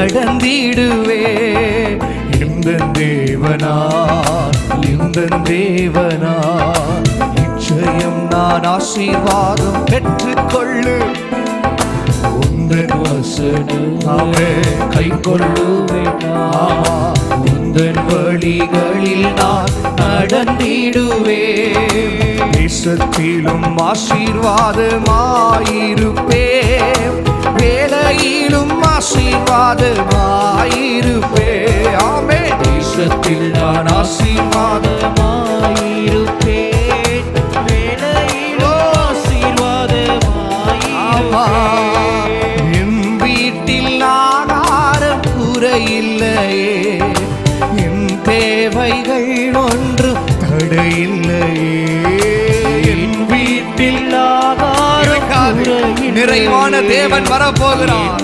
நடந்திடுவே. இந்த தேவனா நிச்சயம் நான் ஆசீர்வாதம் பெற்றுக்கொள்ளு. உந்தன் வசனமே கை கொள்ளுவேன். உந்தன் வழிகளில் நான் நடந்திடுவே. தேசத்திலும் ஆசீர்வாதமாயிருப்பே, வேலையிலும் ஆசீர்வாதமாயிருப்பே. ஆமே, தேசத்தில் நான் ஆசீர்வாதமாயிருப்பே, வேலையிலும் ஆசீர்வாதமாயிருப்பே. என் வீட்டில் ஆகாரம் குறையில்லையே, என் தேவைகள் ஒன்றும் தடையில்லையே. என் வீட்டில் ஆகாரம் நிறைவான தேவன் வரப்போகிறார்.